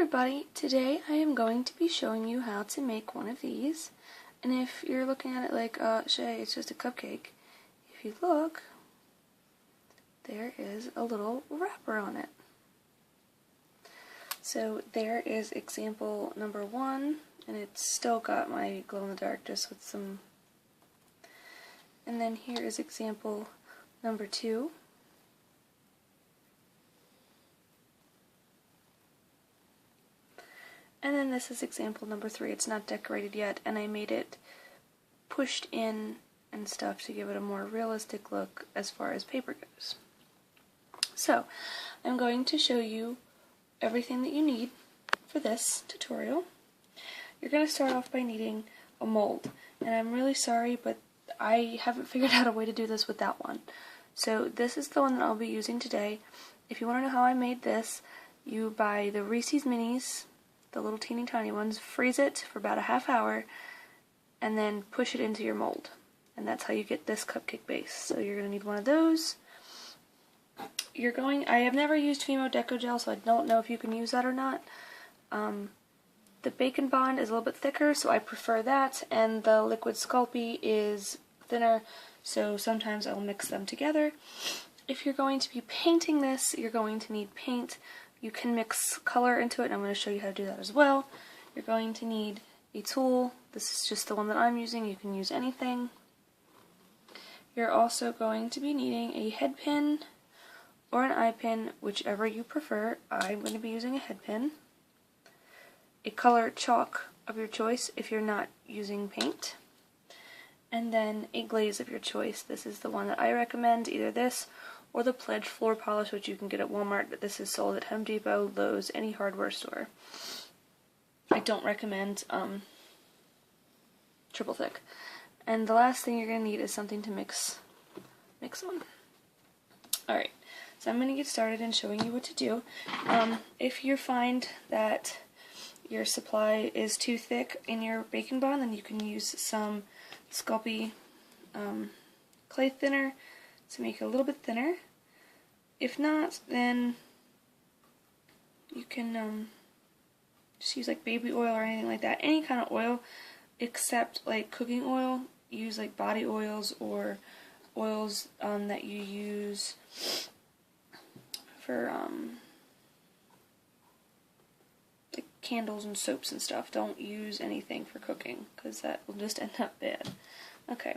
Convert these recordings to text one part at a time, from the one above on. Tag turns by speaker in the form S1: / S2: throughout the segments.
S1: everybody, today I am going to be showing you how to make one of these. And if you're looking at it like, Shay, it's just a cupcake, if you look, there is a little wrapper on it. So there is example number 1, and it's still got my glow-in-the-dark just with some. And then here is example number 2. And then this is example number 3. It's not decorated yet, and I made it pushed in and stuff to give it a more realistic look as far as paper goes. So, I'm going to show you everything that you need for this tutorial. You're going to start off by needing a mold, and I'm really sorry, but I haven't figured out a way to do this with that one. So this is the one that I'll be using today. If you want to know how I made this, you buy the Reese's Minis, the little teeny tiny ones, freeze it for about a half hour, and then push it into your mold. And that's how you get this cupcake base. So you're going to need one of those. I have never used Fimo Deco Gel, so I don't know if you can use that or not. The Bacon Bond is a little bit thicker, so I prefer that, and the Liquid Sculpey is thinner, so sometimes I'll mix them together. If you're going to be painting this, you're going to need paint. You can mix color into it, and I'm going to show you how to do that as well. You're going to need a tool. This is just the one that I'm using. You can use anything. You're also going to be needing a head pin or an eye pin, whichever you prefer. I'm going to be using a head pin. A color chalk of your choice if you're not using paint. And then a glaze of your choice. This is the one that I recommend, either this or the Pledge Floor Polish, which you can get at Walmart. This is sold at Home Depot, Lowe's, any hardware store. I don't recommend triple thick. And the last thing you're going to need is something to mix on. Alright, so I'm going to get started in showing you what to do. If you find that your supply is too thick in your Bacon Bond, then you can use some Sculpey clay thinner to make it a little bit thinner. If not, then you can just use like baby oil or anything like that. Any kind of oil except like cooking oil. Use like body oils or oils that you use for like candles and soaps and stuff. Don't use anything for cooking because that will just end up bad. Okay.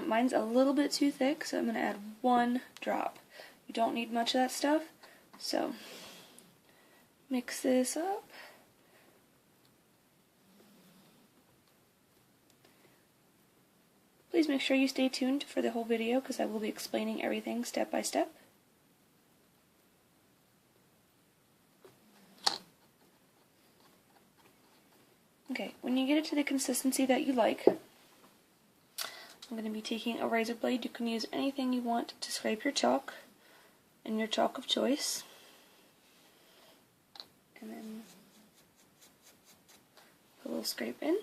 S1: Mine's a little bit too thick, so I'm going to add 1 drop. You don't need much of that stuff, so mix this up. Please make sure you stay tuned for the whole video because I will be explaining everything step by step. Okay, when you get it to the consistency that you like, I'm going to be taking a razor blade. You can use anything you want to scrape your chalk and your chalk of choice. And then put a little scrape in.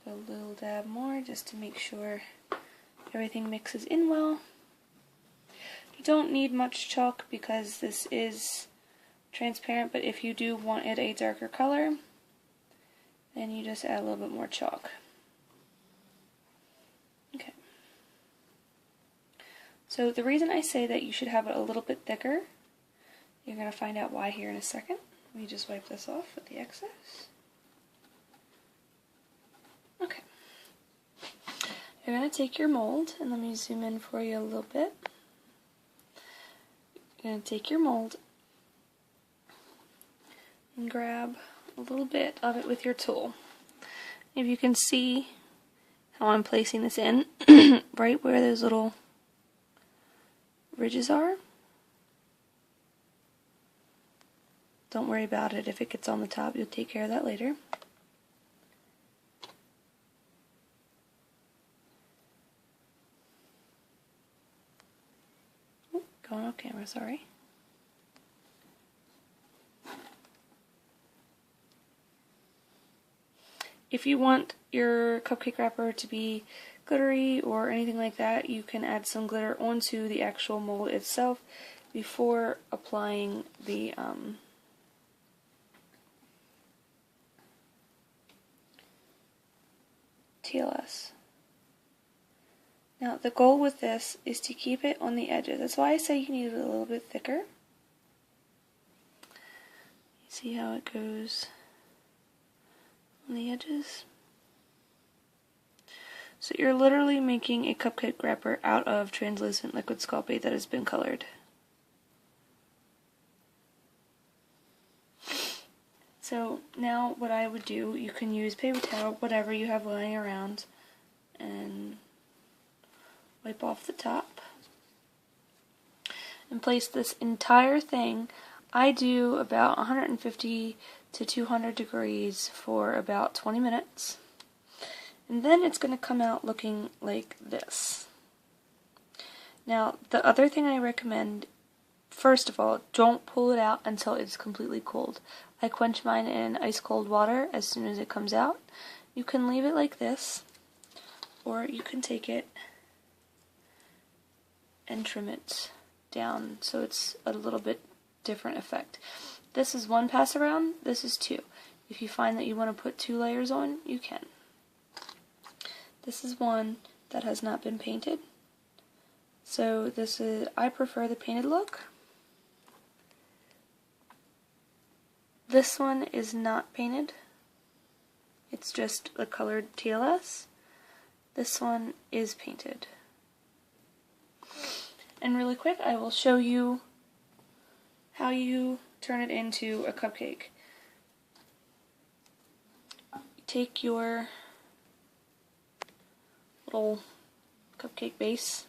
S1: A little dab more just to make sure everything mixes in well. You don't need much chalk because this is transparent, but if you do want it a darker color, then you just add a little bit more chalk. Okay. So the reason I say that you should have it a little bit thicker, you're going to find out why here in a second. Let me just wipe this off with the excess. Okay. You're going to take your mold, and let me zoom in for you a little bit. You're going to take your mold and grab a little bit of it with your tool. If you can see how I'm placing this in, right where those little ridges are. Don't worry about it. If it gets on the top, you'll take care of that later. Oh, going off camera, sorry. If you want your cupcake wrapper to be glittery or anything like that, you can add some glitter onto the actual mold itself before applying the TLS. Now the goal with this is to keep it on the edges. That's why I say you need it a little bit thicker. See how it goes on the edges? So you're literally making a cupcake wrapper out of translucent liquid Sculpey that has been colored. So now what I would do, you can use paper towel, whatever you have lying around, and wipe off the top. And place this entire thing, I do about 150 to 200 degrees for about 20 minutes. And then it's going to come out looking like this. Now, the other thing I recommend, first of all, don't pull it out until it's completely cold. I quench mine in ice cold water as soon as it comes out. You can leave it like this, or you can take it and trim it down so it's a little bit different effect. This is one pass around, this is two. If you find that you want to put 2 layers on, you can. This is one that has not been painted. So this is, I prefer the painted look. This one is not painted. It's just a colored TLS. This one is painted. And really quick, I will show you how you turn it into a cupcake. Take your little cupcake base.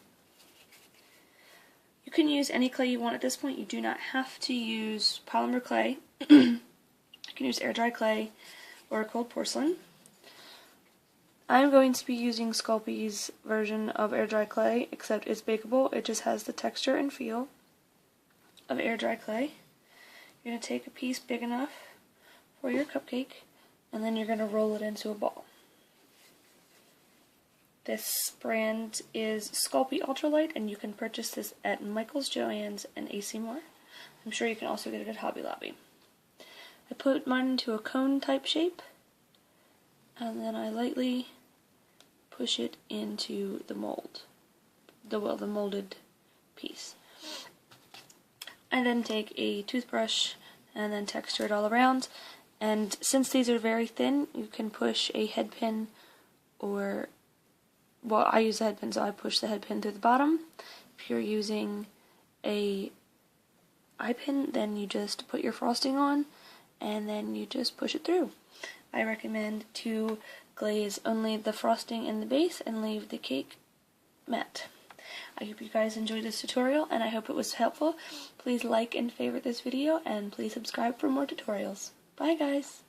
S1: You can use any clay you want at this point. You do not have to use polymer clay. You can use air dry clay or cold porcelain. I'm going to be using Sculpey's version of air dry clay, except it's bakeable. It just has the texture and feel of air dry clay. You're going to take a piece big enough for your cupcake, and then you're going to roll it into a ball. This brand is Sculpey Ultralight, and you can purchase this at Michael's, Joann's, and AC Moore. I'm sure you can also get it at Hobby Lobby. I put mine into a cone type shape, and then I lightly push it into the mold, the molded piece. I then take a toothbrush and then texture it all around, and since these are very thin, you can push a head pin, or, well, I use a head pin, so I push the head pin through the bottom. If you're using a eye pin, then you just put your frosting on, and then you just push it through. I recommend to glaze only the frosting in the base and leave the cake matte. I hope you guys enjoyed this tutorial, and I hope it was helpful. Please like and favorite this video, and please subscribe for more tutorials. Bye guys!